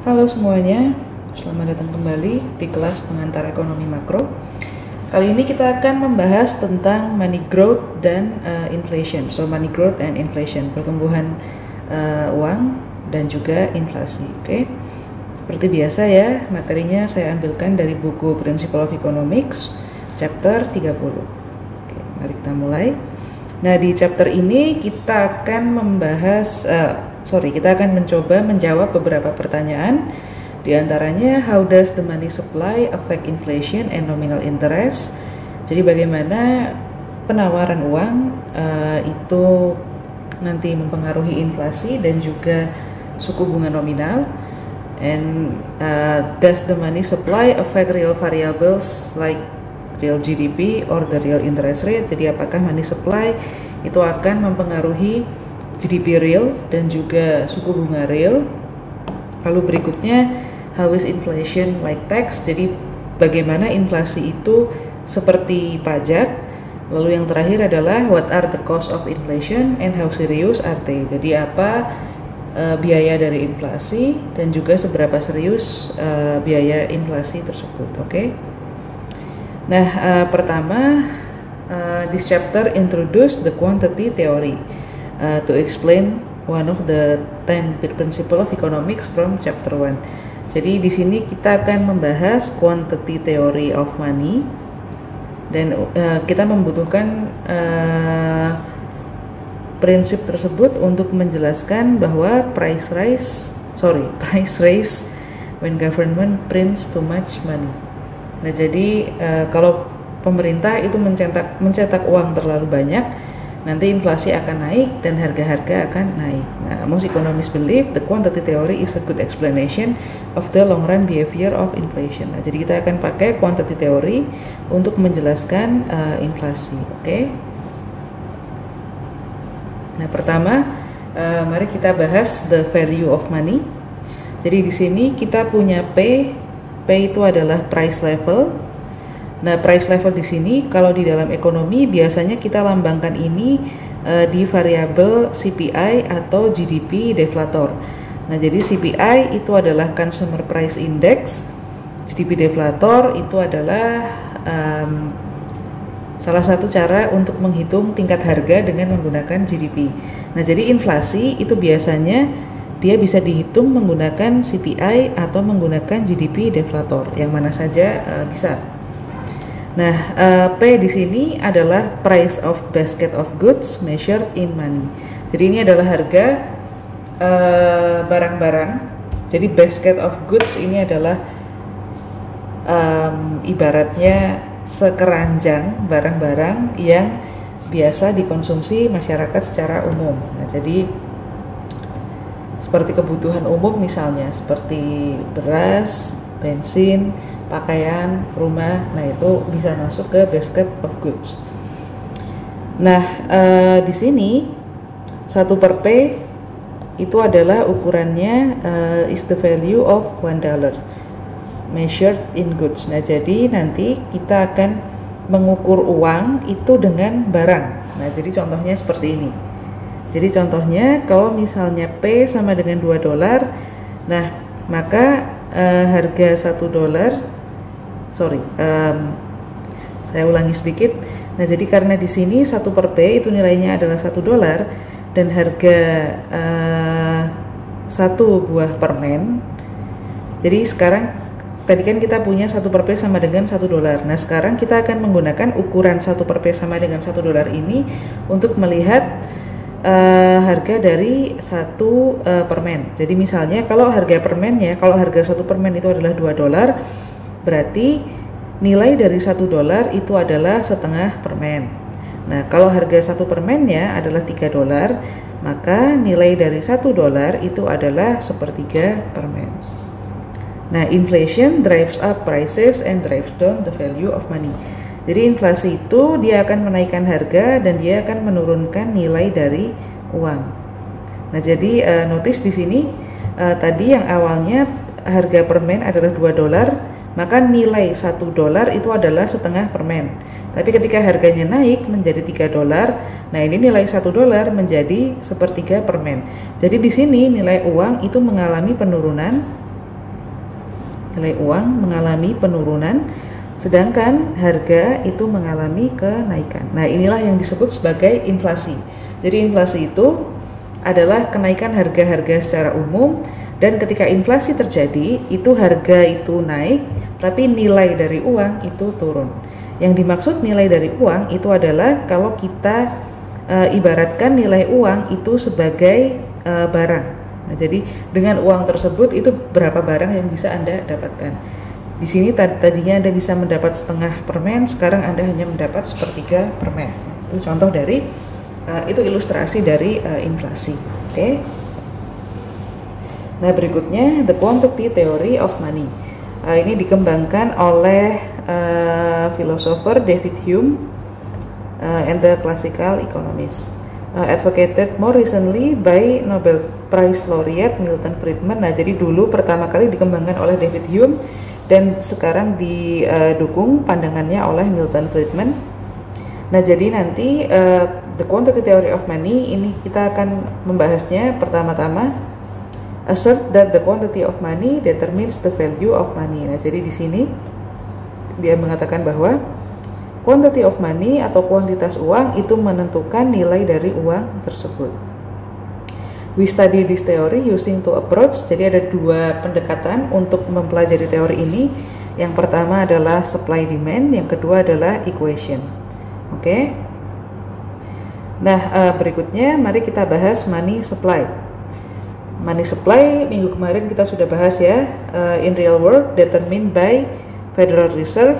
Halo semuanya, selamat datang kembali di kelas pengantar ekonomi makro. Kali ini kita akan membahas tentang money growth dan inflation. So money growth and inflation, pertumbuhan uang dan juga inflasi. Oke. Seperti biasa ya, materinya saya ambilkan dari buku Principle of Economics, chapter 30. Oke, mari kita mulai. Nah, di chapter ini kita akan kita akan mencoba menjawab beberapa pertanyaan. Di antaranya, how does the money supply affect inflation and nominal interest? Jadi bagaimana penawaran uang itu nanti mempengaruhi inflasi dan juga suku bunga nominal. And does the money supply affect real variables like real GDP or the real interest rate? Jadi apakah money supply itu akan mempengaruhi GDP real dan juga suku bunga real? Lalu berikutnya, how is inflation like tax? Jadi bagaimana inflasi itu seperti pajak? Lalu yang terakhir adalah what are the cost of inflation and how serious are they? Jadi apa biaya dari inflasi dan juga seberapa serius biaya inflasi tersebut. Oke. Nah, pertama, this chapter introduce the quantity theory to explain one of the 10 principle of economics from chapter 1. Jadi di sini kita akan membahas quantity theory of money dan kita membutuhkan prinsip tersebut untuk menjelaskan bahwa price rise when government prints too much money. Nah, jadi kalau pemerintah itu mencetak uang terlalu banyak, nanti inflasi akan naik dan harga-harga akan naik. Nah, most economists believe the quantity theory is a good explanation of the long run behavior of inflation. Nah, jadi kita akan pakai quantity theory untuk menjelaskan inflasi. Oke. Nah, pertama, mari kita bahas the value of money. Jadi di sini kita punya P itu adalah price level. Nah, price level di sini kalau di dalam ekonomi biasanya kita lambangkan ini di variabel CPI atau GDP deflator. Nah, jadi CPI itu adalah Consumer Price Index, GDP deflator itu adalah salah satu cara untuk menghitung tingkat harga dengan menggunakan GDP. Nah, jadi inflasi itu biasanya dia bisa dihitung menggunakan CPI atau menggunakan GDP deflator, yang mana saja bisa. Nah, P di sini adalah price of basket of goods measured in money. Jadi ini adalah harga barang-barang. Jadi basket of goods ini adalah ibaratnya sekeranjang barang-barang yang biasa dikonsumsi masyarakat secara umum. Nah, jadi seperti kebutuhan umum misalnya, seperti beras, bensin, pakaian, rumah, nah itu bisa masuk ke basket of goods. Nah, di sini 1 per P itu adalah ukurannya is the value of $1 measured in goods. Nah, jadi nanti kita akan mengukur uang itu dengan barang. Nah, jadi contohnya seperti ini. Jadi contohnya kalau misalnya P sama dengan $2, nah maka harga $1, saya ulangi sedikit. Nah, jadi karena di sini 1 per P itu nilainya adalah $1 dan harga 1 buah permen. Jadi sekarang tadi kan kita punya 1 per P sama dengan $1. Nah, sekarang kita akan menggunakan ukuran 1 per P sama dengan $1 ini untuk melihat harga dari 1 permen. Jadi misalnya kalau harga permennya, kalau harga 1 permen itu adalah $2, berarti nilai dari $1 itu adalah setengah permen. Nah, kalau harga 1 permennya adalah $3, maka nilai dari $1 itu adalah sepertiga permen. Nah, inflation drives up prices and drives down the value of money. Jadi inflasi itu dia akan menaikkan harga dan dia akan menurunkan nilai dari uang. Nah, jadi notice di sini tadi yang awalnya harga permen adalah $2, maka nilai $1 itu adalah setengah permen. Tapi ketika harganya naik menjadi $3, nah ini nilai $1 menjadi sepertiga permen. Jadi di sini nilai uang itu mengalami penurunan nilai uang mengalami penurunan, sedangkan harga itu mengalami kenaikan. Nah, inilah yang disebut sebagai inflasi. Jadi inflasi itu adalah kenaikan harga-harga secara umum, dan ketika inflasi terjadi, itu harga itu naik, tapi nilai dari uang itu turun. Yang dimaksud nilai dari uang itu adalah kalau kita ibaratkan nilai uang itu sebagai barang. Nah, jadi dengan uang tersebut itu berapa barang yang bisa Anda dapatkan. Di sini tadinya Anda bisa mendapat setengah permen, sekarang Anda hanya mendapat sepertiga permen. Itu contoh dari itu ilustrasi dari inflasi. Oke. Nah, berikutnya the quantity theory of money. Ini dikembangkan oleh filosofer David Hume and the classical economists. Advocated more recently by Nobel Prize laureate Milton Friedman. Nah, jadi dulu pertama kali dikembangkan oleh David Hume dan sekarang didukung pandangannya oleh Milton Friedman. Nah, jadi nanti the quantity theory of money ini kita akan membahasnya pertama-tama. Assert that the quantity of money determines the value of money. Nah, jadi di sini dia mengatakan bahwa quantity of money atau kuantitas uang itu menentukan nilai dari uang tersebut. We study this theory using two approach. Jadi ada dua pendekatan untuk mempelajari teori ini. Yang pertama adalah supply demand, yang kedua adalah equation. Oke. Nah, berikutnya mari kita bahas money supply. Money supply minggu kemarin kita sudah bahas ya. In real world determined by Federal Reserve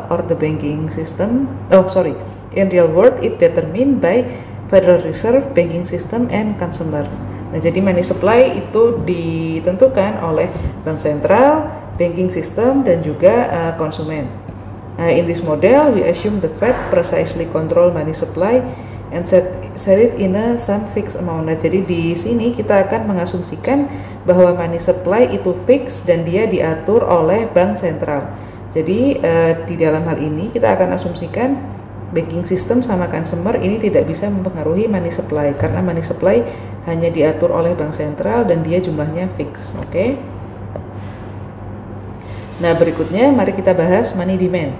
or the banking system. In real world it determined by Federal Reserve, banking system, and consumer. Nah, jadi money supply itu ditentukan oleh bank sentral, banking system, dan juga konsumen. In this model, we assume the Fed precisely control money supply and set it in some fixed amount. Nah, jadi di sini kita akan mengasumsikan bahwa money supply itu fix dan dia diatur oleh bank sentral. Jadi di dalam hal ini kita akan asumsikan banking system sama consumer ini tidak bisa mempengaruhi money supply karena money supply hanya diatur oleh bank sentral dan dia jumlahnya fix. Oke. Nah, berikutnya mari kita bahas money demand.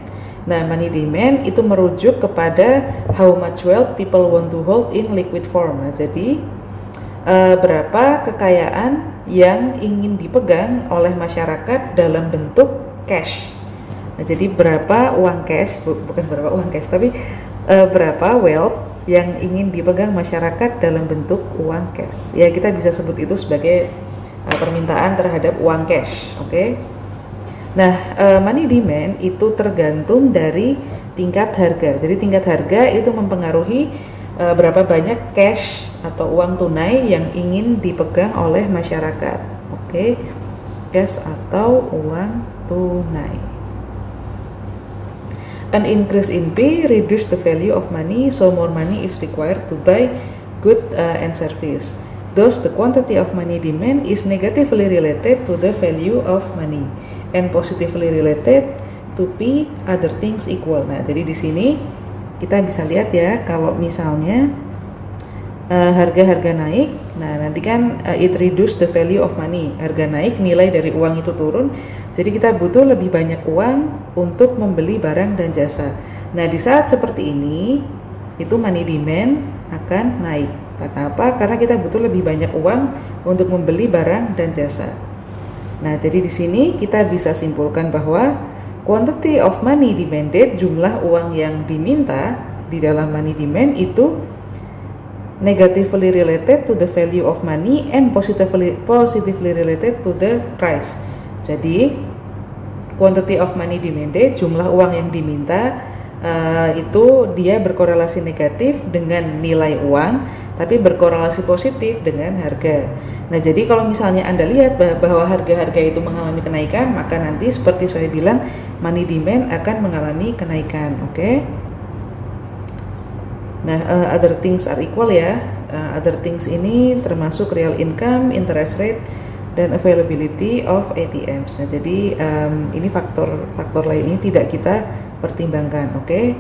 Nah, money demand itu merujuk kepada how much wealth people want to hold in liquid form. Nah, jadi berapa kekayaan yang ingin dipegang oleh masyarakat dalam bentuk cash. Nah, jadi berapa uang cash, bukan berapa uang cash, tapi berapa wealth yang ingin dipegang masyarakat dalam bentuk uang cash. Ya, kita bisa sebut itu sebagai permintaan terhadap uang cash. Oke. Nah, money demand itu tergantung dari tingkat harga. Jadi tingkat harga itu mempengaruhi berapa banyak cash atau uang tunai yang ingin dipegang oleh masyarakat. Oke, cash atau uang tunai. An increase in P reduce the value of money, so more money is required to buy good and service. Thus, the quantity of money demand is negatively related to the value of money and positively related to P other things equal. Nah, jadi di sini kita bisa lihat ya, kalau misalnya harga-harga naik, nah nanti kan it reduce the value of money. Harga naik, nilai dari uang itu turun. Jadi kita butuh lebih banyak uang untuk membeli barang dan jasa. Nah, di saat seperti ini, itu money demand akan naik. Karena apa? Karena kita butuh lebih banyak uang untuk membeli barang dan jasa. Nah, jadi di sini kita bisa simpulkan bahwa quantity of money demanded, jumlah uang yang diminta di dalam money demand itu negatively related to the value of money and positively related to the price. Jadi quantity of money demanded, jumlah uang yang diminta itu dia berkorelasi negatif dengan nilai uang, tapi berkorelasi positif dengan harga. Nah, jadi kalau misalnya Anda lihat bahwa harga-harga itu mengalami kenaikan, maka nanti seperti saya bilang, money demand akan mengalami kenaikan. Oke. Nah, other things are equal ya. Other things ini termasuk real income, interest rate, dan availability of ATMs. Nah, jadi ini faktor lain ini tidak kita pertimbangkan. Oke.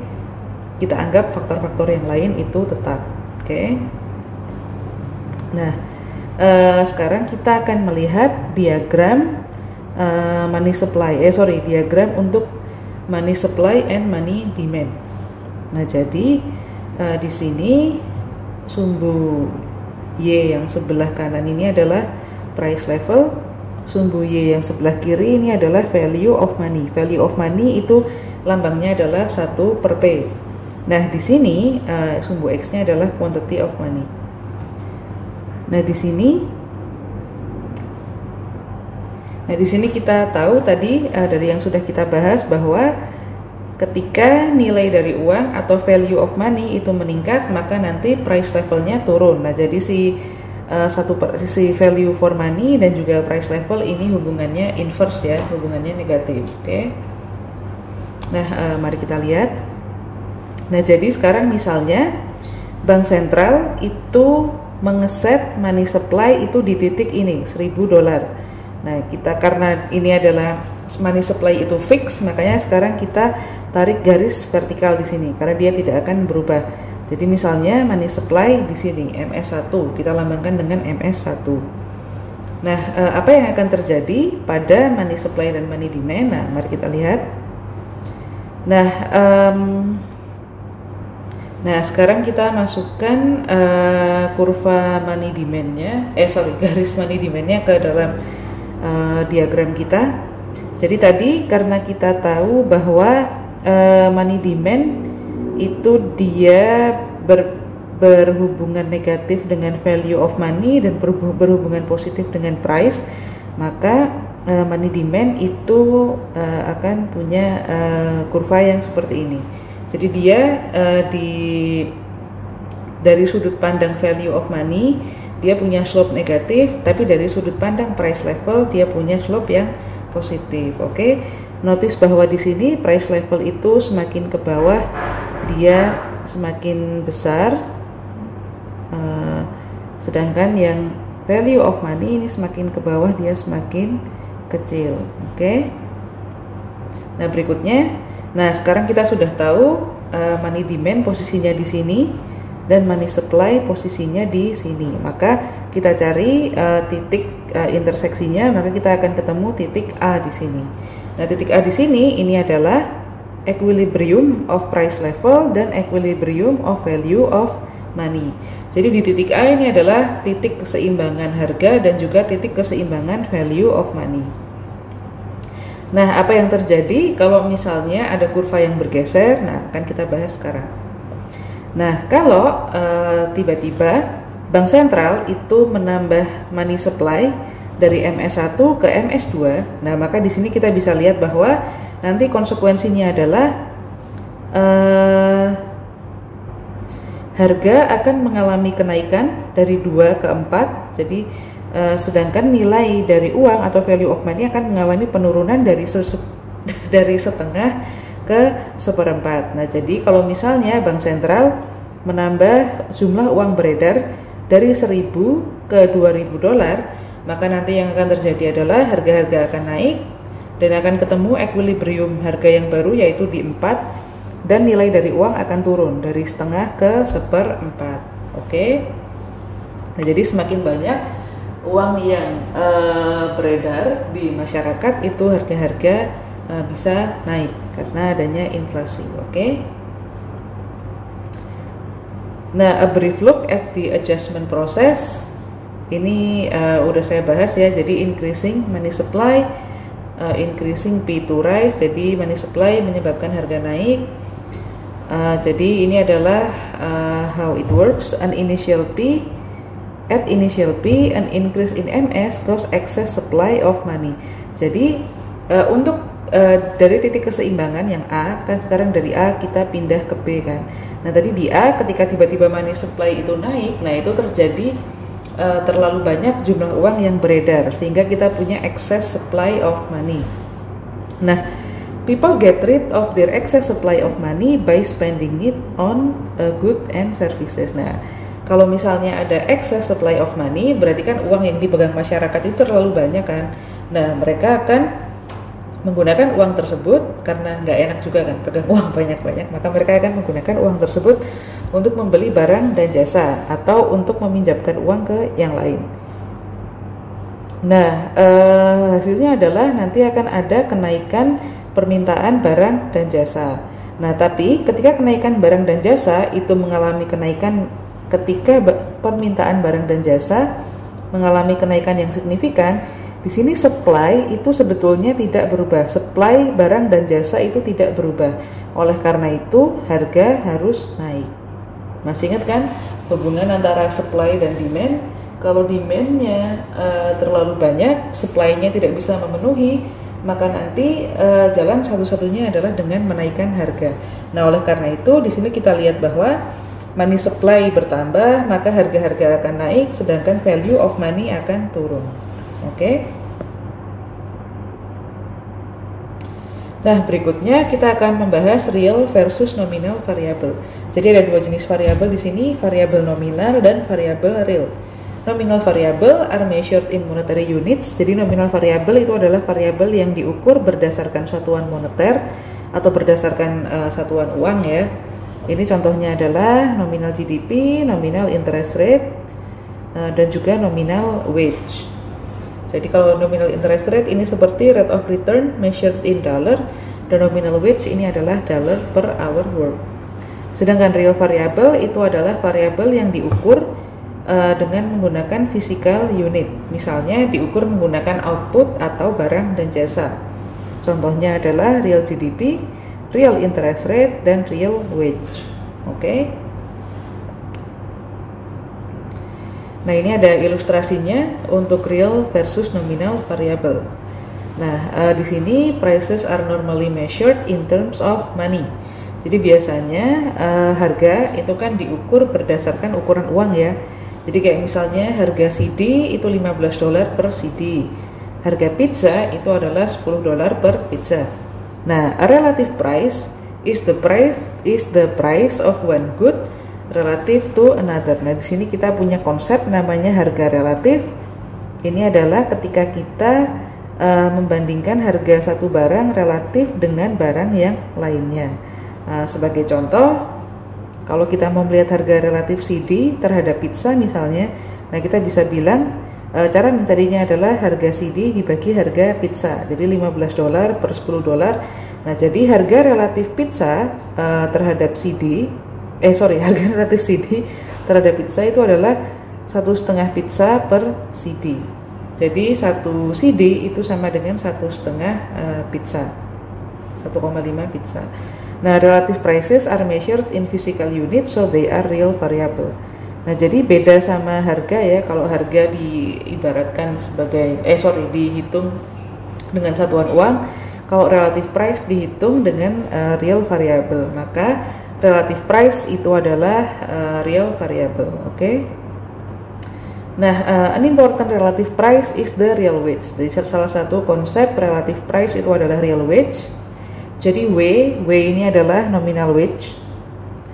Kita anggap faktor-faktor yang lain itu tetap. Oke. Nah, sekarang kita akan melihat diagram diagram untuk money supply and money demand. Nah, jadi di sini sumbu Y yang sebelah kanan ini adalah price level, sumbu Y yang sebelah kiri ini adalah value of money. Value of money itu lambangnya adalah 1/P. Nah, di sini sumbu X-nya adalah quantity of money. Nah, di sini kita tahu tadi dari yang sudah kita bahas bahwa ketika nilai dari uang atau value of money itu meningkat, maka nanti price levelnya turun. Nah, jadi si value for money dan juga price level ini hubungannya inverse ya, hubungannya negatif. Oke. Nah, mari kita lihat. Nah, jadi sekarang misalnya bank sentral itu mengeset money supply itu di titik ini, $1.000. Nah, karena ini adalah money supply itu fix, makanya sekarang kita tarik garis vertikal di sini karena dia tidak akan berubah. Jadi misalnya money supply di sini MS1, kita lambangkan dengan MS1. Nah, apa yang akan terjadi pada money supply dan money demand? Nah, mari kita lihat. Nah, sekarang kita masukkan kurva money demand-nya, garis money demand-nya ke dalam diagram kita. Jadi tadi karena kita tahu bahwa money demand itu dia berhubungan negatif dengan value of money dan berhubungan positif dengan price, maka money demand itu akan punya kurva yang seperti ini. Jadi dia dari sudut pandang value of money dia punya slope negatif, tapi dari sudut pandang price level dia punya slope yang positif. Oke. Notice bahwa di sini price level itu semakin ke bawah dia semakin besar, sedangkan yang value of money ini semakin ke bawah dia semakin kecil. Oke. Nah, berikutnya, sekarang kita sudah tahu money demand posisinya di sini dan money supply posisinya di sini. Maka kita cari titik interseksinya, maka kita akan ketemu titik A di sini. Nah, titik A di sini ini adalah equilibrium of price level dan equilibrium of value of money. Jadi di titik A ini adalah titik keseimbangan harga dan juga titik keseimbangan value of money. Nah, apa yang terjadi kalau misalnya ada kurva yang bergeser? Nah, akan kita bahas sekarang. Nah, kalau tiba-tiba bank sentral itu menambah money supply dari MS1 ke MS2, nah maka di sini kita bisa lihat bahwa nanti konsekuensinya adalah harga akan mengalami kenaikan dari 2 ke 4. Jadi sedangkan nilai dari uang atau value of money akan mengalami penurunan dari setengah ke 1/4. Nah, jadi kalau misalnya bank sentral menambah jumlah uang beredar dari 1.000 ke $2.000, maka nanti yang akan terjadi adalah harga-harga akan naik dan akan ketemu equilibrium harga yang baru yaitu di 4, dan nilai dari uang akan turun dari setengah ke 1/4. Oke. Nah, jadi semakin banyak uang yang beredar di masyarakat, itu harga-harga bisa naik karena adanya inflasi. Oke. Nah, a brief look at the adjustment process. Ini udah saya bahas ya. Jadi increasing money supply, increasing P to rise. Jadi money supply menyebabkan harga naik. Jadi ini adalah how it works. At initial P, an increase in MS cause excess supply of money. Jadi untuk dari titik keseimbangan yang A, kan sekarang dari A kita pindah ke B kan. Nah, tadi di A ketika tiba-tiba money supply itu naik, nah itu terjadi terlalu banyak jumlah uang yang beredar sehingga kita punya excess supply of money. Nah, people get rid of their excess supply of money by spending it on goods and services. Nah, kalau misalnya ada excess supply of money, berarti kan uang yang dipegang masyarakat itu terlalu banyak kan. Nah, mereka akan menggunakan uang tersebut karena nggak enak juga kan pegang uang banyak-banyak, maka mereka akan menggunakan uang tersebut untuk membeli barang dan jasa atau untuk meminjamkan uang ke yang lain. Nah, hasilnya adalah nanti akan ada kenaikan permintaan barang dan jasa. Nah, tapi ketika kenaikan barang dan jasa itu mengalami kenaikan, ketika permintaan barang dan jasa mengalami kenaikan yang signifikan, di sini supply itu sebetulnya tidak berubah. Supply barang dan jasa itu tidak berubah. Oleh karena itu, harga harus naik. Masih ingat kan hubungan antara supply dan demand? Kalau demand-nya terlalu banyak, supply-nya tidak bisa memenuhi, maka nanti jalan satu-satunya adalah dengan menaikkan harga. Nah, oleh karena itu di sini kita lihat bahwa money supply bertambah, maka harga-harga akan naik, sedangkan value of money akan turun. Oke. Nah, berikutnya kita akan membahas real versus nominal variable. Jadi ada dua jenis variabel di sini, variabel nominal dan variabel real. Nominal variable are measured in monetary units. Jadi nominal variable itu adalah variabel yang diukur berdasarkan satuan moneter atau berdasarkan satuan uang ya. Ini contohnya adalah nominal GDP, nominal interest rate, dan juga nominal wage. Jadi kalau nominal interest rate ini seperti rate of return measured in dollar, dan nominal wage ini adalah dollar per hour work. Sedangkan real variable itu adalah variabel yang diukur dengan menggunakan physical unit. Misalnya diukur menggunakan output atau barang dan jasa. Contohnya adalah real GDP, real interest rate, dan real wage. Oke. Nah, ini ada ilustrasinya untuk real versus nominal variable. Nah, di sini prices are normally measured in terms of money. Jadi biasanya harga itu kan diukur berdasarkan ukuran uang ya. Jadi kayak misalnya harga CD itu $15 per CD. Harga pizza itu adalah $10 per pizza. Nah, a relative price is the price of one good relative to another. Nah, di sini kita punya konsep namanya harga relatif. Ini adalah ketika kita membandingkan harga satu barang relatif dengan barang yang lainnya. Sebagai contoh, kalau kita mau melihat harga relatif CD terhadap pizza misalnya, nah kita bisa bilang cara mencarinya adalah harga CD dibagi harga pizza. Jadi $15 per $10. Nah, jadi harga relatif pizza terhadap harga relatif CD terhadap pizza itu adalah 1,5 pizza per CD. Jadi 1 CD itu sama dengan 1,5 pizza, 1,5 pizza. Nah, relative prices are measured in physical units, so they are real variable. Nah, jadi beda sama harga ya. Kalau harga diibaratkan sebagai dihitung dengan satuan uang. Kalau relative price dihitung dengan real variable, maka relative price itu adalah real variable. Oke. Nah, an important relative price is the real wage. Jadi salah satu konsep relative price itu adalah real wage. Jadi W ini adalah nominal wage.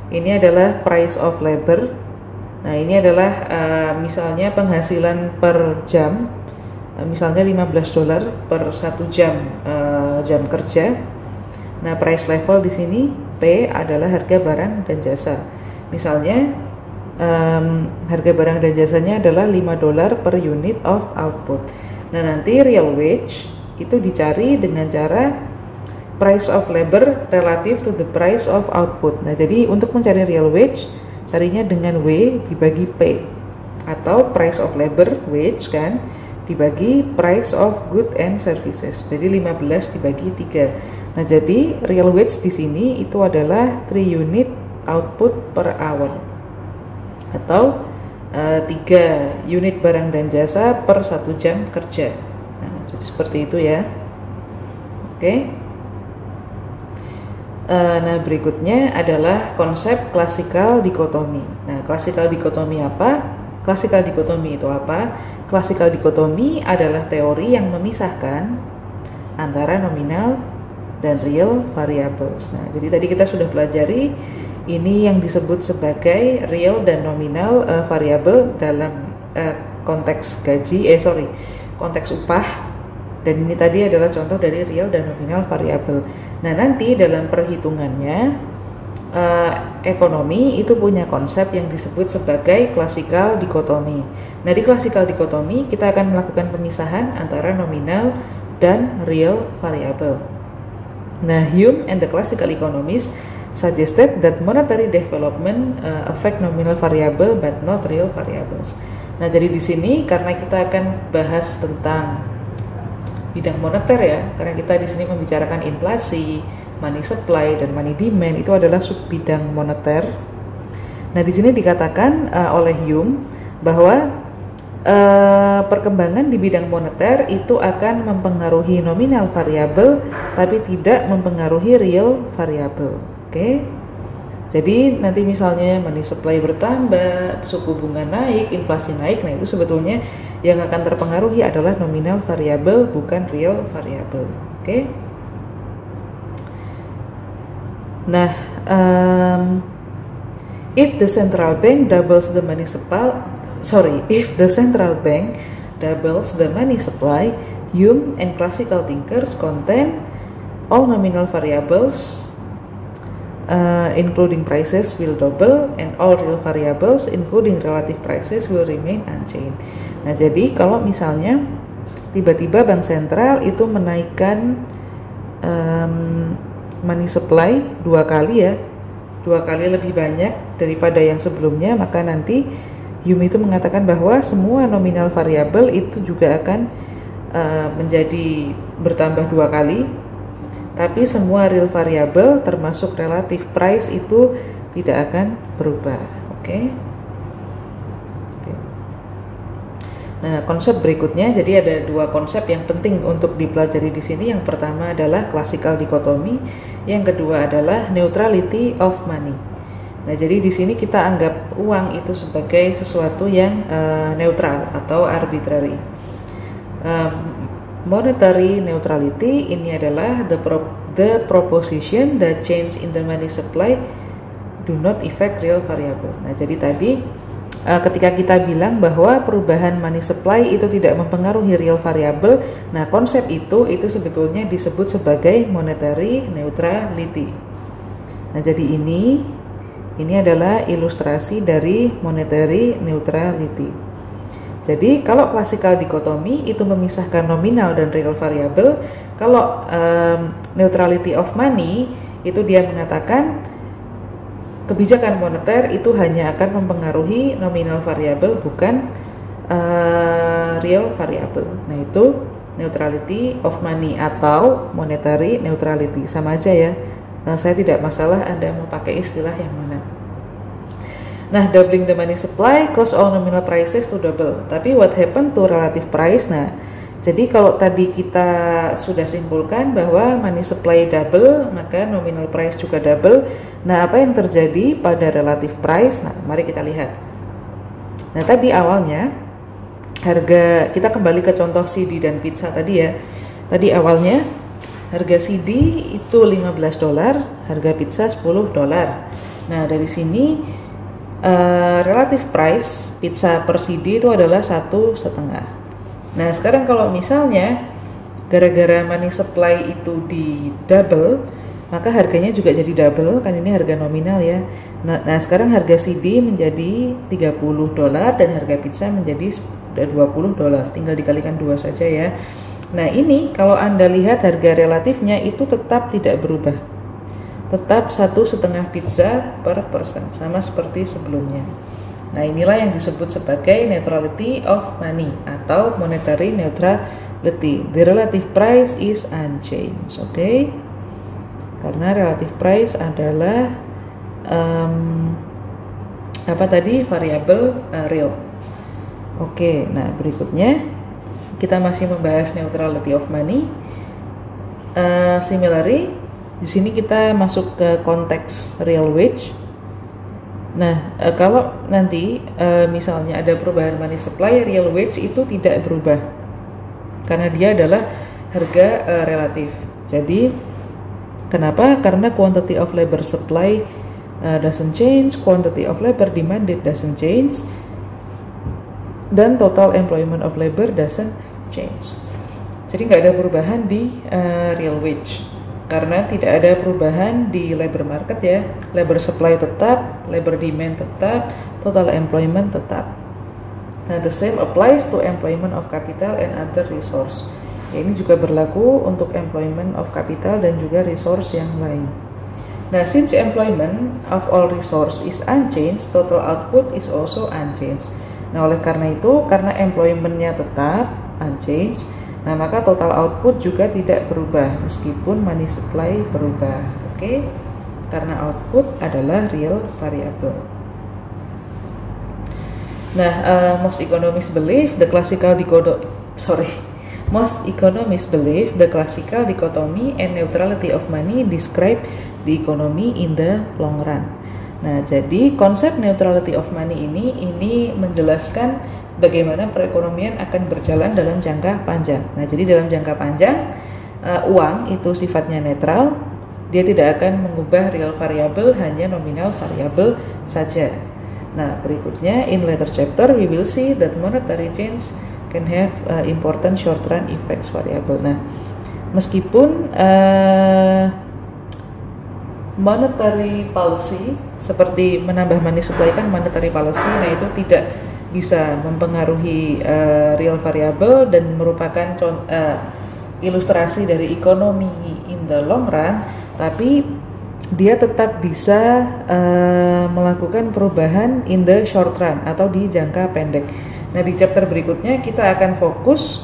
Ini adalah price of labor. Nah, ini adalah misalnya penghasilan per jam. Misalnya $15 per 1 jam kerja. Nah, price level di sini P adalah harga barang dan jasa. Misalnya harga barang dan jasanya adalah $5 per unit of output. Nah, nanti real wage itu dicari dengan cara price of labor relative to the price of output. Nah, jadi untuk mencari real wage, carinya dengan W dibagi P, atau price of labor wage kan dibagi price of good and services. Jadi 15 dibagi 3. Nah, jadi real wage di sini itu adalah 3 unit output per hour, atau 3 unit barang dan jasa per 1 jam kerja. Nah, jadi seperti itu ya. Oke. Nah, berikutnya adalah konsep classical dichotomy. Nah, classical dichotomy apa? Classical dichotomy itu apa? Classical dichotomy adalah teori yang memisahkan antara nominal dan real variables. Nah, jadi tadi kita sudah pelajari ini yang disebut sebagai real dan nominal variable dalam konteks konteks upah. Dan ini tadi adalah contoh dari real dan nominal variable. Nah, nanti dalam perhitungannya ekonomi itu punya konsep yang disebut sebagai classical dichotomy. Nah, di classical dichotomy kita akan melakukan pemisahan antara nominal dan real variable. Nah, Hume and the classical economists suggested that monetary development affect nominal variable but not real variables. Nah, jadi di sini karena kita akan bahas tentang bidang moneter ya, karena kita di sini membicarakan inflasi, money supply dan money demand, itu adalah sub bidang moneter. Nah, di sini dikatakan oleh Hume bahwa perkembangan di bidang moneter itu akan mempengaruhi nominal variabel tapi tidak mempengaruhi real variabel. Oke. Jadi nanti misalnya money supply bertambah, suku bunga naik, inflasi naik, nah itu sebetulnya yang akan terpengaruhi adalah nominal variabel bukan real variabel. Oke. Nah, if the central bank doubles the money supply, Hume and classical thinkers contend all nominal variables including prices will double and all real variables including relative prices will remain unchanged. Nah, jadi kalau misalnya tiba-tiba bank sentral itu menaikkan money supply 2 kali lebih banyak daripada yang sebelumnya, maka nanti Hume itu mengatakan bahwa semua nominal variabel itu juga akan menjadi bertambah 2 kali. Tapi semua real variable termasuk relative price itu tidak akan berubah. Oke. Nah, konsep berikutnya, jadi ada 2 konsep yang penting untuk dipelajari di sini. Yang pertama adalah classical dichotomy, yang kedua adalah neutrality of money. Nah, jadi di sini kita anggap uang itu sebagai sesuatu yang neutral atau arbitrary. Monetary neutrality ini adalah the proposition that change in the money supply do not affect real variable. Nah, jadi tadi ketika kita bilang bahwa perubahan money supply itu tidak mempengaruhi real variable, nah konsep itu sebetulnya disebut sebagai monetary neutrality. Nah, jadi ini adalah ilustrasi dari monetary neutrality. Jadi kalau classical dichotomy itu memisahkan nominal dan real variable, kalau neutrality of money itu dia mengatakan kebijakan moneter itu hanya akan mempengaruhi nominal variable bukan real variable. Nah, itu neutrality of money atau monetary neutrality, sama aja ya. Saya tidak masalah Anda mau pakai istilah yang mana. Nah, doubling the money supply cause all nominal prices to double. Tapi what happened to relative price? Nah, jadi kalau tadi kita sudah simpulkan bahwa money supply double, maka nominal price juga double. Nah, apa yang terjadi pada relative price? Nah, mari kita lihat. Nah, tadi awalnya harga, kita kembali ke contoh CD dan pizza tadi ya. Tadi awalnya harga CD itu $15, harga pizza $10. Nah, dari sini relative price pizza per CD itu adalah 1,5. Nah, sekarang kalau misalnya gara-gara money supply itu di double, maka harganya juga jadi double, kan ini harga nominal ya. Nah, sekarang harga CD menjadi $30 dan harga pizza menjadi $20. Tinggal dikalikan 2 saja ya. Nah, ini kalau Anda lihat harga relatifnya itu tetap tidak berubah. Tetap 1,5 pizza per person, sama seperti sebelumnya. Nah, inilah yang disebut sebagai neutrality of money atau monetary neutrality. The relative price is unchanged, oke? Karena relative price adalah variabel real. Oke, nah berikutnya kita masih membahas neutrality of money. Similarly, di sini kita masuk ke konteks real wage. Nah, kalau nanti misalnya ada perubahan money supply, real wage itu tidak berubah karena dia adalah harga relatif. Jadi, kenapa? Karena quantity of labor supply doesn't change, quantity of labor demanded doesn't change, dan total employment of labor doesn't change. Jadi nggak ada perubahan di real wage. karena tidak ada perubahan di labor market ya. Labor supply tetap, labor demand tetap, total employment tetap. Nah, the same applies to employment of capital and other resource. Ya, ini juga berlaku untuk employment of capital dan juga resource yang lain. Nah, since employment of all resource is unchanged, total output is also unchanged. Nah, oleh karena itu, karena employment-nya tetap unchanged, nah maka total output juga tidak berubah meskipun money supply berubah. Oke? Karena output adalah real variable. Nah, most economists believe the classical dichotomy and neutrality of money describe the economy in the long run. Nah, jadi konsep neutrality of money ini menjelaskan bagaimana perekonomian akan berjalan dalam jangka panjang. Nah, jadi dalam jangka panjang, uang itu sifatnya netral, dia tidak akan mengubah real variable, hanya nominal variable saja. Nah, berikutnya in later chapter we will see that monetary change can have important short run effects variable. Nah, meskipun monetary policy seperti menambah money supply kan monetary policy, nah itu tidak bisa mempengaruhi real variable dan merupakan ilustrasi dari ekonomi in the long run, tapi dia tetap bisa melakukan perubahan in the short run atau di jangka pendek. Nah, di chapter berikutnya kita akan fokus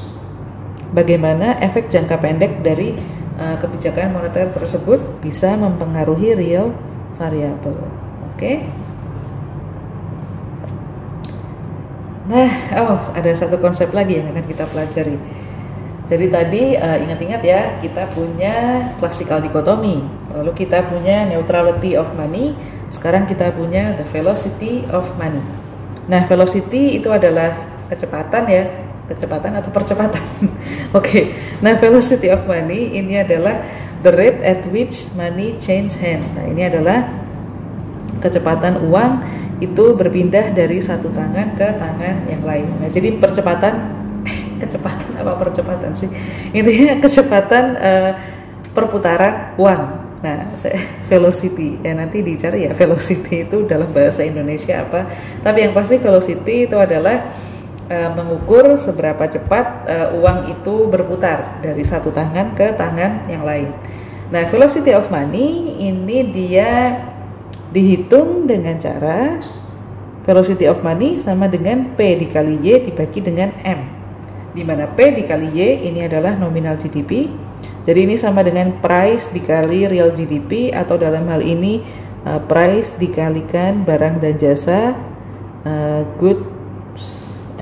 bagaimana efek jangka pendek dari kebijakan moneter tersebut bisa mempengaruhi real variable. Oke? Nah, ada satu konsep lagi yang akan kita pelajari. Jadi tadi ingat-ingat ya, kita punya classical dichotomy, lalu kita punya neutrality of money, sekarang kita punya the velocity of money. Nah, velocity itu adalah kecepatan ya, kecepatan atau percepatan. Oke. Nah, velocity of money ini adalah the rate at which money change hands. Nah, ini adalah kecepatan uang itu berpindah dari satu tangan ke tangan yang lain. Nah, jadi kecepatan apa percepatan sih? Intinya kecepatan perputaran uang. Nah, velocity ya nanti dicari ya velocity itu dalam bahasa Indonesia apa. Tapi yang pasti velocity itu adalah mengukur seberapa cepat uang itu berputar dari satu tangan ke tangan yang lain. Nah, velocity of money ini dia dihitung dengan cara velocity of money sama dengan P dikali Y dibagi dengan M, di mana P dikali Y ini adalah nominal GDP, jadi ini sama dengan price dikali real GDP, atau dalam hal ini price dikalikan barang dan jasa, goods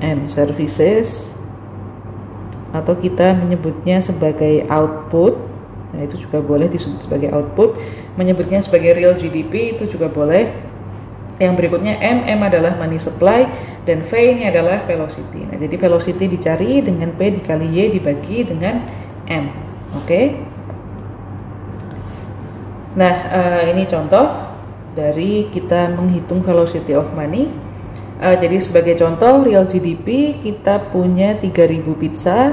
and services, atau kita menyebutnya sebagai output. Nah, itu juga boleh disebut sebagai output. Menyebutnya sebagai real GDP itu juga boleh. Yang berikutnya M adalah money supply, dan V ini adalah velocity. Nah, jadi velocity dicari dengan P dikali Y dibagi dengan M. Oke. Nah, ini contoh dari kita menghitung velocity of money. Jadi sebagai contoh, real GDP kita punya 3.000 pizza,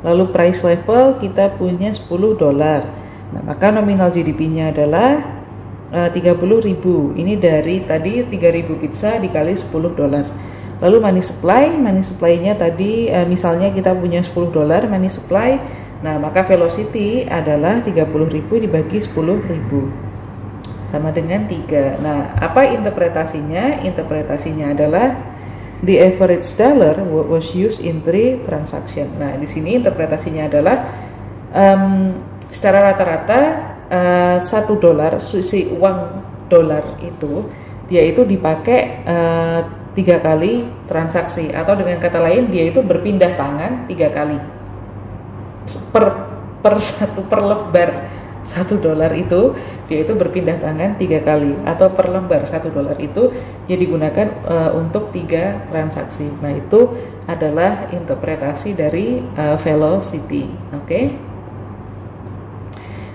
lalu price level kita punya $10. Nah, maka nominal GDP-nya adalah 30.000. Ini dari tadi 3.000 pizza dikali $10. Lalu money supply-nya tadi misalnya kita punya $10 money supply. Nah, maka velocity adalah 30.000 dibagi 10.000. Sama dengan 3. Nah, apa interpretasinya? Interpretasinya adalah the average dollar was used in 3 transaction. Nah, di sini interpretasinya adalah secara rata-rata $1 si uang dolar itu dia itu dipakai 3 kali transaksi, atau dengan kata lain dia itu berpindah tangan 3 kali per lembar $1 itu dia itu berpindah tangan 3 kali, atau per lembar $1 itu dia digunakan untuk 3 transaksi. Nah, itu adalah interpretasi dari velocity. Oke.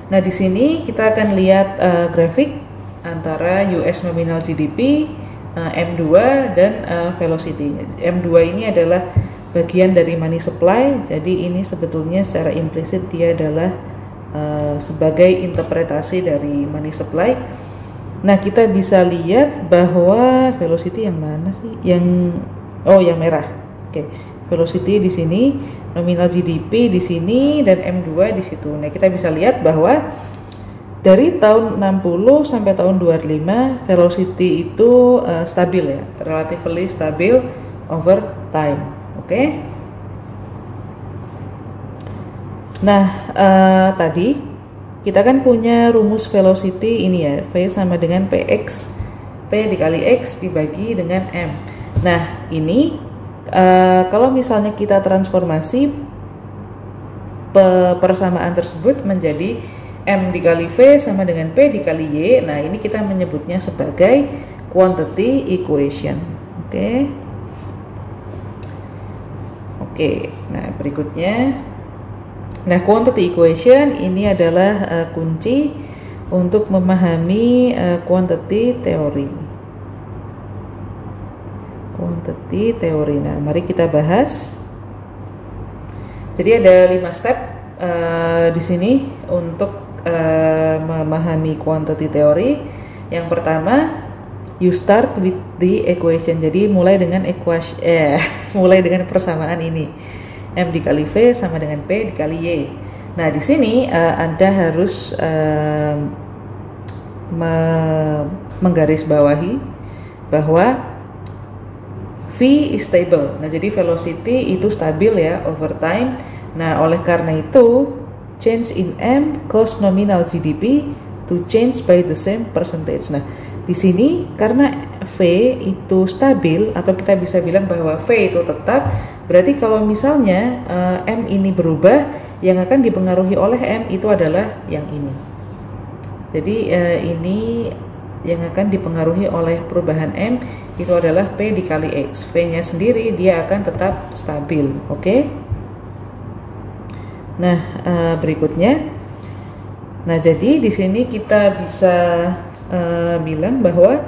Nah, di sini kita akan lihat grafik antara US nominal GDP, M2 dan velocity. M2 ini adalah bagian dari money supply, jadi ini sebetulnya secara implisit dia adalah sebagai interpretasi dari money supply. Nah, kita bisa lihat bahwa velocity yang mana sih? Yang merah. Oke. Velocity di sini, nominal GDP di sini, dan M2 di situ. Nah, kita bisa lihat bahwa dari tahun 60 sampai tahun 25 velocity itu stabil ya, relatively stabil over time. Oke. Nah, tadi kita kan punya rumus velocity ini ya, V sama dengan PX, P dikali X dibagi dengan M. Nah, ini kalau misalnya kita transformasi persamaan tersebut menjadi M dikali V sama dengan P dikali Y. Nah, ini kita menyebutnya sebagai quantity equation. Oke, nah berikutnya, nah quantity equation ini adalah kunci untuk memahami quantity teori. Nah, mari kita bahas. Jadi ada 5 step di sini untuk memahami quantity theory. Yang pertama, you start with the equation. Jadi mulai dengan mulai dengan persamaan ini, M dikali V sama dengan P dikali Y. Nah, di sini Anda harus menggarisbawahi bahwa V is stable. Nah, jadi velocity itu stabil ya over time. Nah, oleh karena itu change in M cause nominal GDP to change by the same percentage. Nah, di sini karena V itu stabil, atau kita bisa bilang bahwa V itu tetap, berarti kalau misalnya M ini berubah, yang akan dipengaruhi oleh M itu adalah yang ini. Jadi ini yang akan dipengaruhi oleh perubahan M itu adalah P dikali X. V-nya sendiri dia akan tetap stabil. Oke. Nah, berikutnya, nah jadi di sini kita bisa bilang bahwa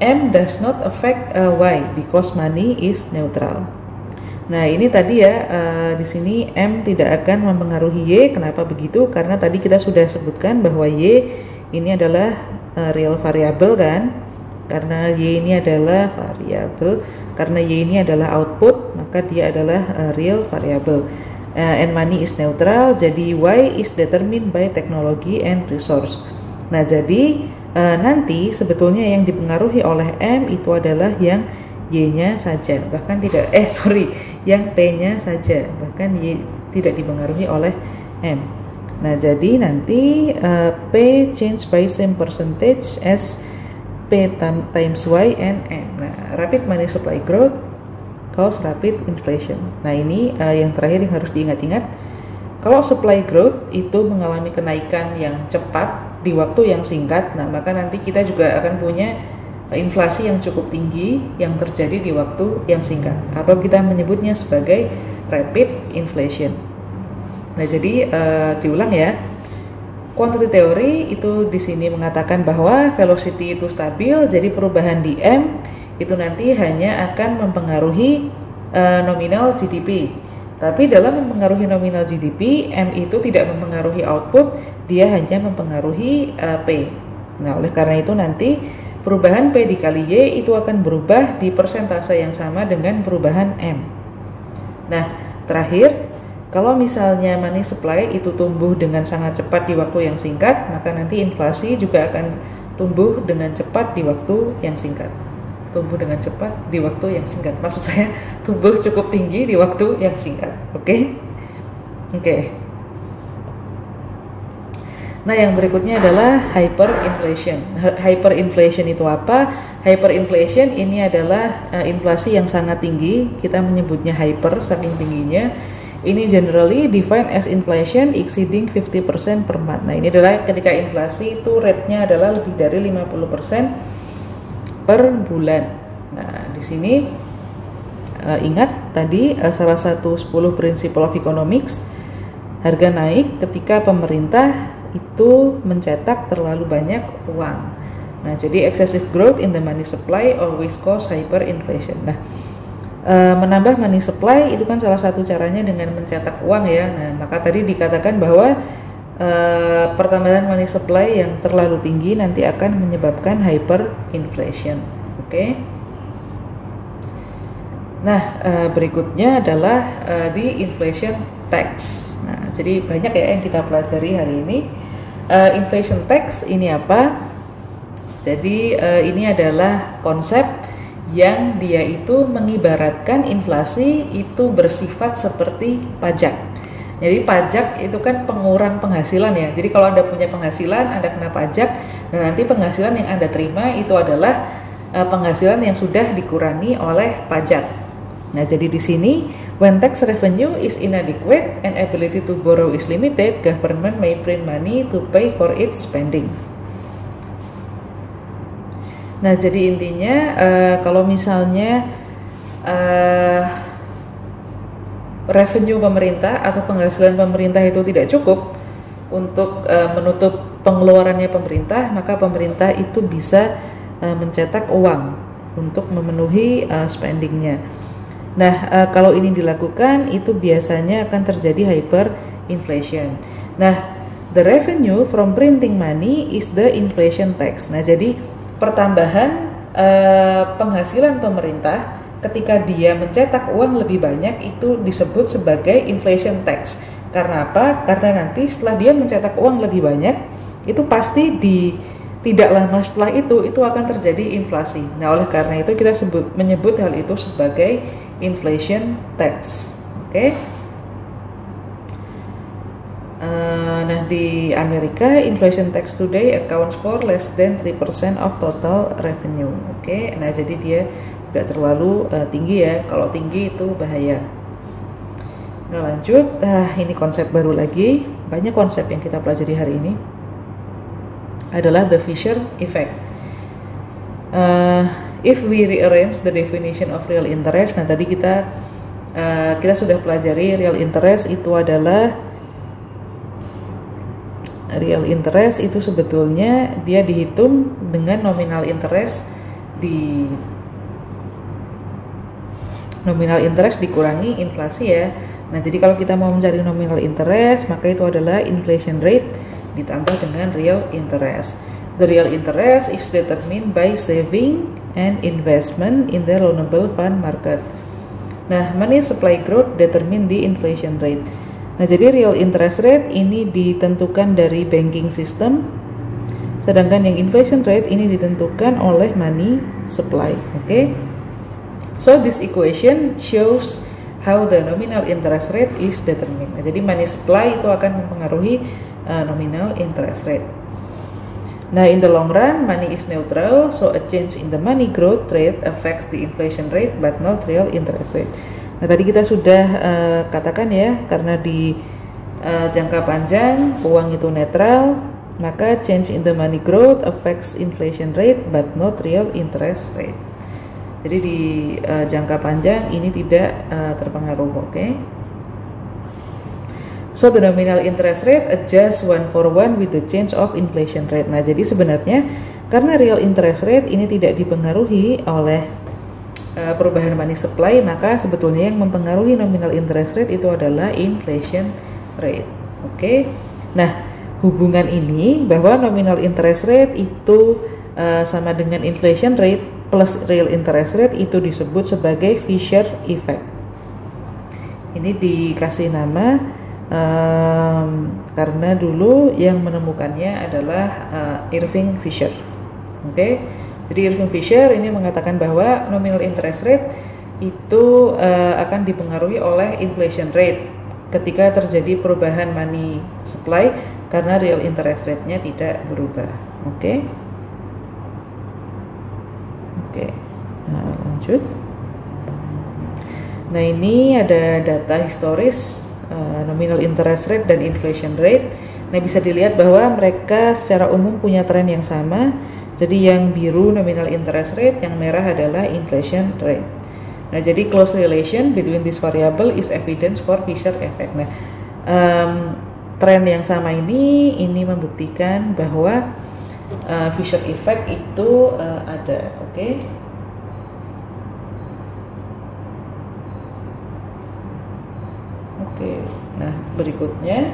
M does not affect Y because money is neutral. Nah, ini tadi ya, di sini M tidak akan mempengaruhi Y. Kenapa begitu? Karena tadi kita sudah sebutkan bahwa Y ini adalah real variable kan? Karena Y ini adalah variable, karena Y ini adalah output, maka dia adalah real variable. And money is neutral, jadi Y is determined by technology and resource. Nah, jadi nanti sebetulnya yang dipengaruhi oleh M itu adalah yang Y-nya saja, bahkan tidak, yang P-nya saja, bahkan Y tidak dipengaruhi oleh M. Nah, jadi nanti P change by same percentage as P times Y and M. Nah, rapid money supply growth cause rapid inflation. Nah, ini yang terakhir yang harus diingat-ingat. Kalau supply growth itu mengalami kenaikan yang cepat di waktu yang singkat, nah maka nanti kita juga akan punya inflasi yang cukup tinggi yang terjadi di waktu yang singkat, atau kita menyebutnya sebagai rapid inflation. Nah, jadi diulang ya. Quantity theory itu di sini mengatakan bahwa velocity itu stabil, jadi perubahan di M itu nanti hanya akan mempengaruhi nominal GDP. Tapi dalam mempengaruhi nominal GDP, M itu tidak mempengaruhi output, dia hanya mempengaruhi P. Nah, oleh karena itu nanti perubahan P dikali Y itu akan berubah di persentase yang sama dengan perubahan M. Nah, terakhir, kalau misalnya money supply itu tumbuh dengan sangat cepat di waktu yang singkat, maka nanti inflasi juga akan tumbuh dengan cepat di waktu yang singkat. Tumbuh dengan cepat di waktu yang singkat. Maksud saya tumbuh cukup tinggi di waktu yang singkat. Oke. Nah, yang berikutnya adalah hyperinflation. Hyperinflation itu apa? Hyperinflation ini adalah inflasi yang sangat tinggi. Kita menyebutnya hyper saking tingginya. Ini generally defined as inflation exceeding 50% per month. Nah, ini adalah ketika inflasi itu rate-nya adalah lebih dari 50% per bulan. Nah, di sini ingat tadi salah satu 10 principle of economics, harga naik ketika pemerintah itu mencetak terlalu banyak uang. Nah, jadi excessive growth in the money supply always cause hyperinflation. Nah, Menambah money supply itu kan salah satu caranya dengan mencetak uang ya. Nah, maka tadi dikatakan bahwa pertambahan money supply yang terlalu tinggi nanti akan menyebabkan hyperinflation. Oke. Nah, berikutnya adalah the inflation tax. Nah, jadi banyak ya yang kita pelajari hari ini. Inflation tax ini apa? Jadi ini adalah konsep yang dia itu mengibaratkan inflasi itu bersifat seperti pajak. Jadi pajak itu kan pengurang penghasilan ya. Jadi kalau Anda punya penghasilan, Anda kena pajak, dan nanti penghasilan yang Anda terima itu adalah penghasilan yang sudah dikurangi oleh pajak. Nah, jadi di sini when tax revenue is inadequate and ability to borrow is limited, government may print money to pay for its spending. Nah, jadi intinya kalau misalnya revenue pemerintah atau penghasilan pemerintah itu tidak cukup untuk menutup pengeluarannya pemerintah, maka pemerintah itu bisa mencetak uang untuk memenuhi spendingnya. Nah, kalau ini dilakukan itu biasanya akan terjadi hyperinflation. Nah, the revenue from printing money is the inflation tax. Nah, jadi pertambahan penghasilan pemerintah ketika dia mencetak uang lebih banyak itu disebut sebagai inflation tax. Karena apa? Karena nanti setelah dia mencetak uang lebih banyak, itu pasti tidak lama setelah itu akan terjadi inflasi. Nah, oleh karena itu kita menyebut hal itu sebagai inflation tax. Oke. Nah, di Amerika inflation tax today accounts for less than 3% of total revenue. Oke. Nah, jadi dia tidak terlalu tinggi ya. Kalau tinggi itu bahaya. Nah, lanjut. Ini konsep baru lagi. Banyak konsep yang kita pelajari hari ini adalah the Fisher effect. If we rearrange the definition of real interest, nah tadi kita sudah pelajari real interest itu adalah real interest itu sebetulnya dia dihitung dengan nominal interest dikurangi inflasi ya. Nah, jadi kalau kita mau mencari nominal interest, maka itu adalah inflation rate ditambah dengan real interest. The real interest is determined by saving and investment in the loanable fund market. Nah, money supply growth determine the inflation rate. Nah, jadi real interest rate ini ditentukan dari banking system, sedangkan yang inflation rate ini ditentukan oleh money supply. Oke. So this equation shows how the nominal interest rate is determined. Nah, jadi money supply itu akan mempengaruhi nominal interest rate. Nah, in the long run, money is neutral, so a change in the money growth rate affects the inflation rate but not real interest rate. Nah, tadi kita sudah katakan ya, karena di jangka panjang uang itu netral, maka change in the money growth affects inflation rate but not real interest rate. Jadi di jangka panjang ini tidak terpengaruh, oke? So the nominal interest rate adjust 1/1 with the change of inflation rate. Nah, jadi sebenarnya karena real interest rate ini tidak dipengaruhi oleh perubahan money supply, maka sebetulnya yang mempengaruhi nominal interest rate itu adalah inflation rate. Oke. Nah, hubungan ini bahwa nominal interest rate itu sama dengan inflation rate plus real interest rate itu disebut sebagai Fisher effect. Ini dikasih nama karena dulu yang menemukannya adalah Irving Fisher. Oke. Jadi Irving Fisher ini mengatakan bahwa nominal interest rate itu akan dipengaruhi oleh inflation rate ketika terjadi perubahan money supply karena real interest rate-nya tidak berubah. Oke. Nah, lanjut. Nah, ini ada data historis nominal interest rate dan inflation rate. Nah, bisa dilihat bahwa mereka secara umum punya tren yang sama. Jadi yang biru nominal interest rate, yang merah adalah inflation rate. Nah, jadi close relation between this variable is evidence for Fisher effect. Nah, tren yang sama ini membuktikan bahwa Fisher effect itu ada, oke? Oke, nah berikutnya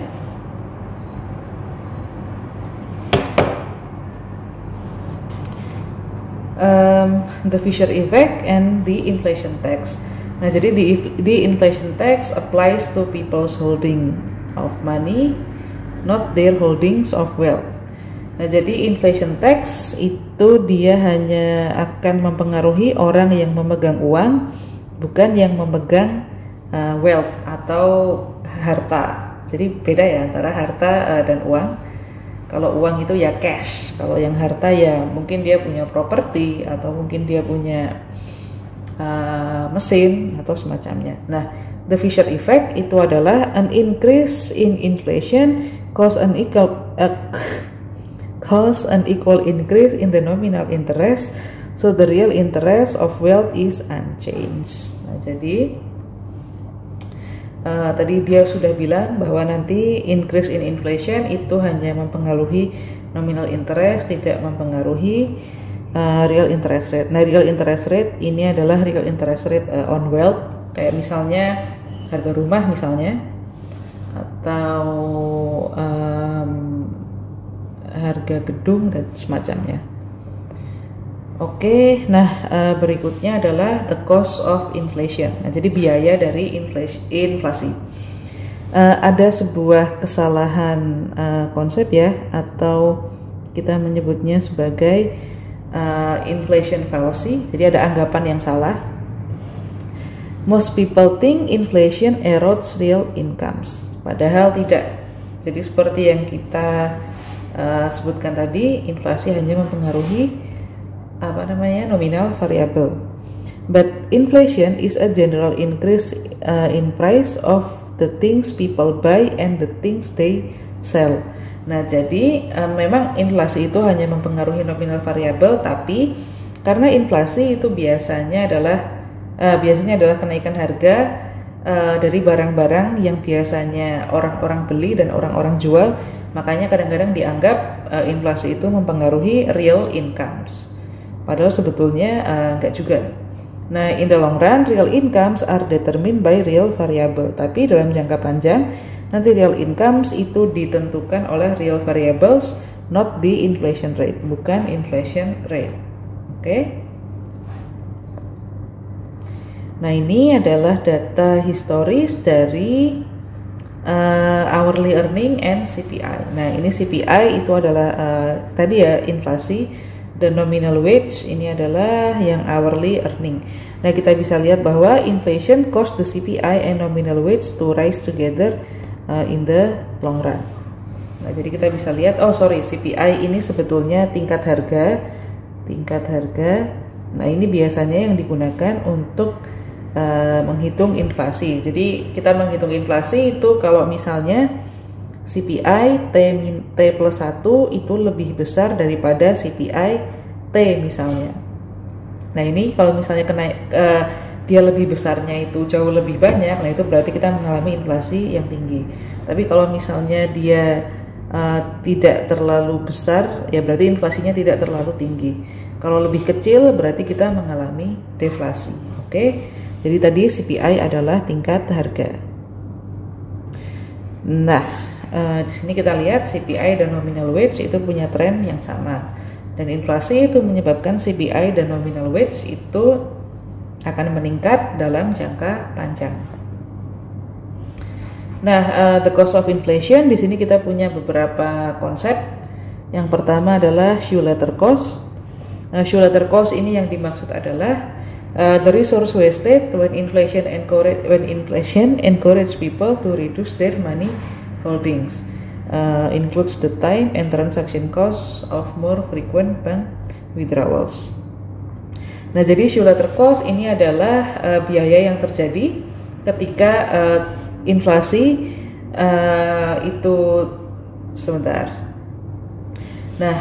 the Fisher effect and the inflation tax. Nah, jadi the inflation tax applies to people's holding of money, not their holdings of wealth. Nah, jadi inflation tax itu dia hanya akan mempengaruhi orang yang memegang uang, bukan yang memegang wealth atau harta. Jadi beda ya antara harta dan uang. Kalau uang itu ya cash, kalau yang harta ya mungkin dia punya properti atau mungkin dia punya mesin atau semacamnya. Nah, the Fisher effect itu adalah an increase in inflation cause an equal increase in the nominal interest, so the real interest of wealth is unchanged. Nah, jadi tadi dia sudah bilang bahwa nanti increase in inflation itu hanya mempengaruhi nominal interest, tidak mempengaruhi real interest rate. Nah, real interest rate ini adalah real interest rate on wealth, kayak misalnya harga rumah misalnya, atau harga gedung dan semacamnya. Oke, nah berikutnya adalah the cost of inflation. Nah, jadi biaya dari inflasi. Ada sebuah kesalahan konsep ya, atau kita menyebutnya sebagai inflation fallacy. Jadi ada anggapan yang salah. Most people think inflation erodes real incomes, padahal tidak. Jadi seperti yang kita sebutkan tadi, inflasi hanya mempengaruhi nominal variable. But inflation is a general increase in price of the things people buy and the things they sell. Nah, jadi memang inflasi itu hanya mempengaruhi nominal variabel, tapi karena inflasi itu biasanya adalah kenaikan harga dari barang-barang yang biasanya orang-orang beli dan orang-orang jual, makanya kadang-kadang dianggap inflasi itu mempengaruhi real incomes. Padahal sebetulnya enggak juga. Nah, in the long run, real incomes are determined by real variable. Tapi dalam jangka panjang, nanti real incomes itu ditentukan oleh real variables, not the inflation rate, bukan inflation rate. Oke? Nah, ini adalah data historis dari hourly earning and CPI. Nah, ini CPI itu adalah tadi ya inflasi. The nominal wage ini adalah yang hourly earning. Nah, kita bisa lihat bahwa inflation caused the CPI and nominal wage to rise together in the long run. Nah, jadi kita bisa lihat, CPI ini sebetulnya tingkat harga. Nah, ini biasanya yang digunakan untuk menghitung inflasi. Jadi kita menghitung inflasi itu kalau misalnya CPI T plus 1 itu lebih besar daripada CPI T misalnya. Nah, ini kalau misalnya dia lebih besarnya itu jauh lebih banyak, nah itu berarti kita mengalami inflasi yang tinggi. Tapi kalau misalnya dia tidak terlalu besar, ya berarti inflasinya tidak terlalu tinggi. Kalau lebih kecil berarti kita mengalami deflasi. Oke? Jadi tadi CPI adalah tingkat harga. Nah, di sini kita lihat CPI dan nominal wage itu punya tren yang sama, dan inflasi itu menyebabkan CPI dan nominal wage itu akan meningkat dalam jangka panjang. Nah, the cost of inflation, di sini kita punya beberapa konsep. Yang pertama adalah Shulater cost. Shulater cost ini yang dimaksud adalah the resource wasted when inflation encourage people to reduce their money holdings, includes the time and transaction costs of more frequent bank withdrawals. Nah, jadi Shulater cost ini adalah biaya yang terjadi ketika inflasi itu sebentar. Nah,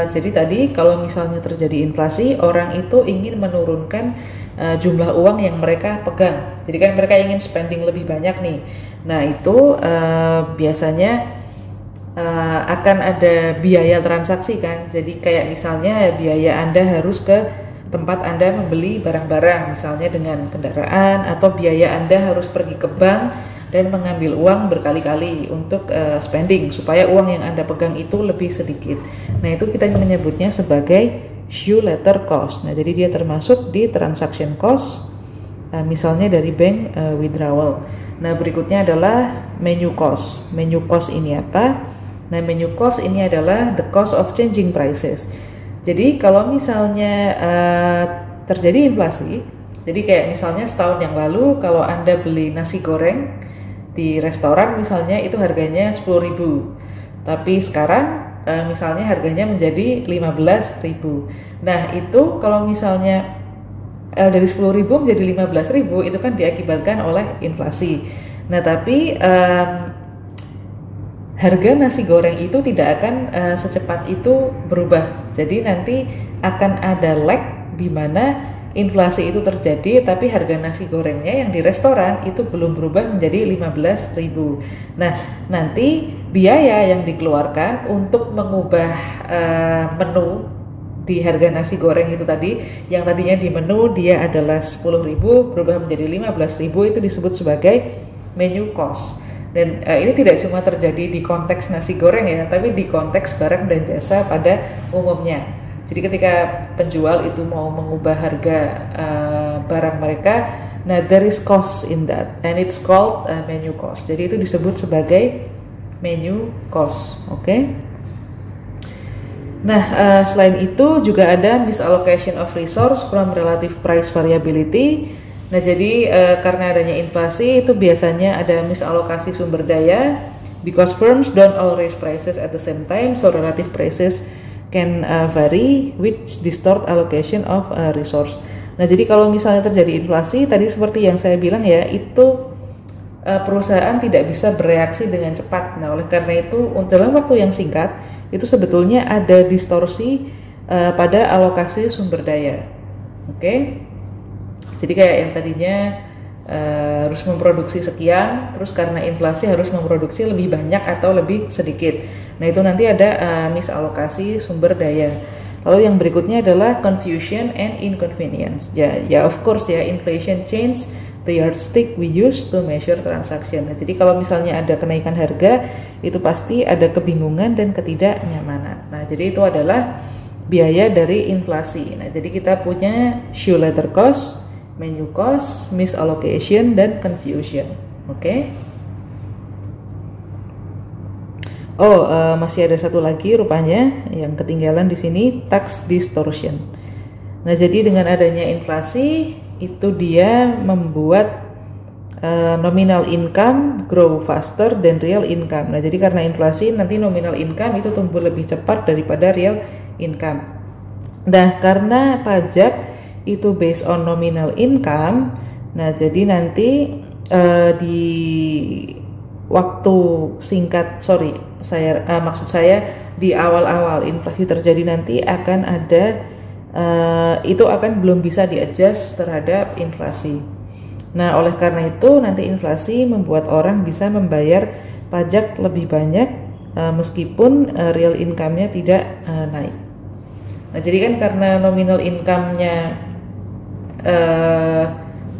jadi tadi kalau misalnya terjadi inflasi, orang itu ingin menurunkan jumlah uang yang mereka pegang. Jadi kan mereka ingin spending lebih banyak nih. Nah, itu biasanya akan ada biaya transaksi kan. Jadi kayak misalnya biaya Anda harus ke tempat Anda membeli barang-barang, misalnya dengan kendaraan, atau biaya Anda harus pergi ke bank dan mengambil uang berkali-kali untuk spending supaya uang yang Anda pegang itu lebih sedikit. Nah, itu kita menyebutnya sebagai shoe leather cost. Nah, jadi dia termasuk di transaction cost, misalnya dari bank withdrawal. Nah, berikutnya adalah menu cost. Menu cost ini apa? Nah, menu cost ini adalah the cost of changing prices. Jadi kalau misalnya terjadi inflasi, jadi kayak misalnya setahun yang lalu kalau Anda beli nasi goreng di restoran misalnya itu harganya 10.000. Tapi sekarang misalnya harganya menjadi 15.000. Nah, itu kalau misalnya dari 10.000 menjadi 15.000 itu kan diakibatkan oleh inflasi. Nah, tapi harga nasi goreng itu tidak akan secepat itu berubah. Jadi nanti akan ada lag di mana inflasi itu terjadi tapi harga nasi gorengnya yang di restoran itu belum berubah menjadi 15.000. Nah, nanti biaya yang dikeluarkan untuk mengubah menu di harga nasi goreng itu tadi, yang tadinya di menu dia adalah 10.000 berubah menjadi 15.000, itu disebut sebagai menu cost. Dan ini tidak cuma terjadi di konteks nasi goreng ya, tapi di konteks barang dan jasa pada umumnya. Jadi ketika penjual itu mau mengubah harga barang mereka, nah there is cost in that, and it's called menu cost. Jadi itu disebut sebagai menu cost, oke? Nah, selain itu juga ada misallocation of resource from relative price variability. Nah, jadi karena adanya inflasi itu biasanya ada misalokasi sumber daya, because firms don't all raise prices at the same time, so relative prices can vary, which distort allocation of resource. Nah, jadi kalau misalnya terjadi inflasi, tadi seperti yang saya bilang ya, itu perusahaan tidak bisa bereaksi dengan cepat. Nah, oleh karena itu dalam waktu yang singkat itu sebetulnya ada distorsi pada alokasi sumber daya. Oke? Jadi kayak yang tadinya harus memproduksi sekian, terus karena inflasi harus memproduksi lebih banyak atau lebih sedikit. Nah, itu nanti ada misalokasi sumber daya. Lalu yang berikutnya adalah confusion and inconvenience. Ya of course ya, inflation change the yardstick we use to measure transaction. Nah, jadi kalau misalnya ada kenaikan harga, itu pasti ada kebingungan dan ketidaknyamanan. Nah, jadi itu adalah biaya dari inflasi. Nah, jadi kita punya shoe leather cost, menu cost, misallocation, dan confusion. Oke? Masih ada satu lagi rupanya yang ketinggalan di sini, tax distortion. Nah, jadi dengan adanya inflasi itu dia membuat nominal income grow faster than real income. Nah, jadi karena inflasi nanti nominal income itu tumbuh lebih cepat daripada real income. Nah, karena pajak itu based on nominal income, nah jadi nanti di waktu singkat, maksud saya di awal-awal inflasi terjadi nanti akan ada itu akan belum bisa di-adjust terhadap inflasi. Nah, oleh karena itu nanti inflasi membuat orang bisa membayar pajak lebih banyak meskipun real income-nya tidak naik. Nah, jadi kan karena nominal income-nya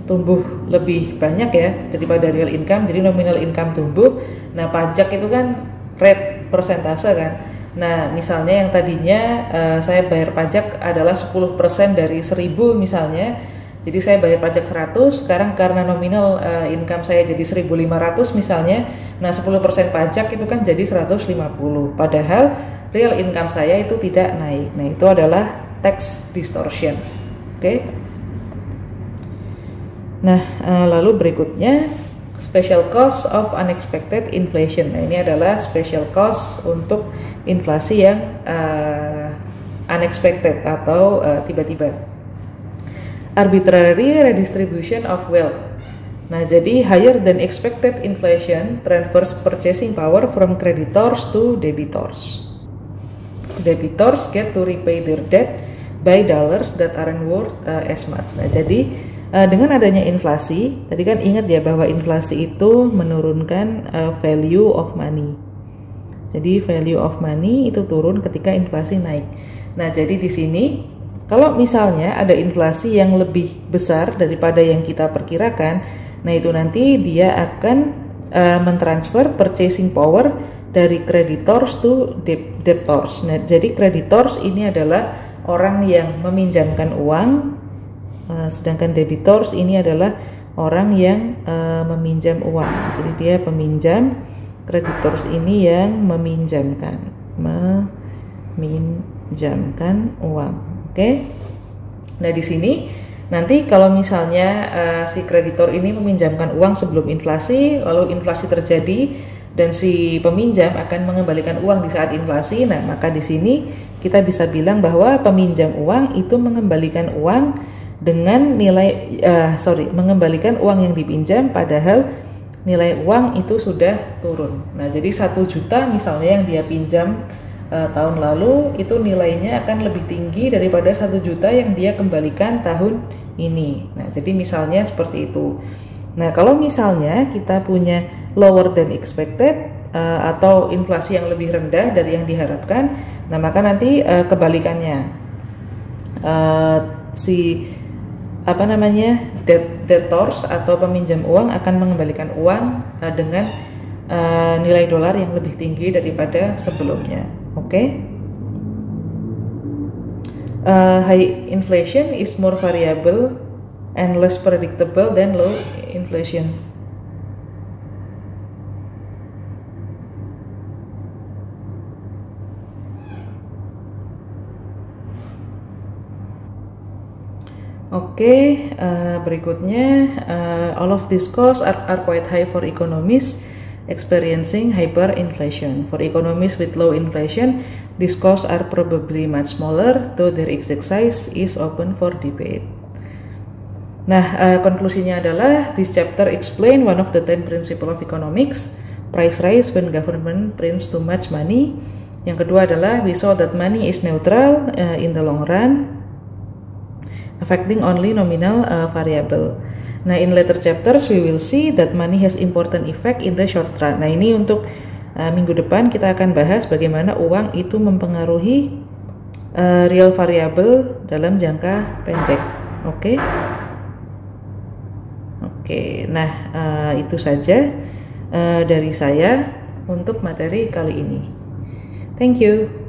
tumbuh lebih banyak ya daripada real income, jadi nominal income tumbuh. Nah, pajak itu kan rate persentase kan. Nah, misalnya yang tadinya saya bayar pajak adalah 10% dari 1.000 misalnya, jadi saya bayar pajak 100, sekarang karena nominal income saya jadi 1.500 misalnya, nah 10% pajak itu kan jadi 150, padahal real income saya itu tidak naik. Nah, itu adalah tax distortion. Oke? Nah, lalu berikutnya special cost of unexpected inflation. Nah, ini adalah special cost untuk inflasi yang unexpected atau tiba-tiba. Arbitrary redistribution of wealth. Nah, jadi higher than expected inflation transfers purchasing power from creditors to debitors. Debitors get to repay their debt by dollars that aren't worth as much. Nah, jadi dengan adanya inflasi, tadi kan ingat ya bahwa inflasi itu menurunkan value of money. Jadi value of money itu turun ketika inflasi naik. Nah, jadi di sini kalau misalnya ada inflasi yang lebih besar daripada yang kita perkirakan, nah itu nanti dia akan mentransfer purchasing power dari creditors to debtors. Nah, jadi creditors ini adalah orang yang meminjamkan uang, sedangkan debitors ini adalah orang yang meminjam uang. Jadi dia peminjam, creditors ini yang meminjamkan uang. Oke. Nah, di sini nanti kalau misalnya si kreditor ini meminjamkan uang sebelum inflasi, lalu inflasi terjadi dan si peminjam akan mengembalikan uang di saat inflasi. Nah, maka di sini kita bisa bilang bahwa peminjam uang itu mengembalikan uang dengan nilai mengembalikan uang yang dipinjam padahal nilai uang itu sudah turun. Nah, jadi 1 juta misalnya yang dia pinjam tahun lalu itu nilainya akan lebih tinggi daripada 1 juta yang dia kembalikan tahun ini. Nah, jadi misalnya seperti itu. Nah, kalau misalnya kita punya lower than expected atau inflasi yang lebih rendah dari yang diharapkan, nah maka nanti kebalikannya debtors atau peminjam uang akan mengembalikan uang dengan nilai dolar yang lebih tinggi daripada sebelumnya. Oke. High inflation is more variable and less predictable than low inflation. Oke, berikutnya all of these costs are quite high for economies experiencing hyperinflation. For economies with low inflation, these costs are probably much smaller, though their exact size is open for debate. Nah, konklusinya adalah this chapter explain one of the 10 principles of economics, price rise when government prints too much money. Yang kedua adalah we saw that money is neutral in the long run, affecting only nominal variable. Nah, in later chapters we will see that money has important effect in the short run. Nah, ini untuk minggu depan kita akan bahas bagaimana uang itu mempengaruhi real variable dalam jangka pendek. Oke. Nah, itu saja dari saya untuk materi kali ini. Thank you.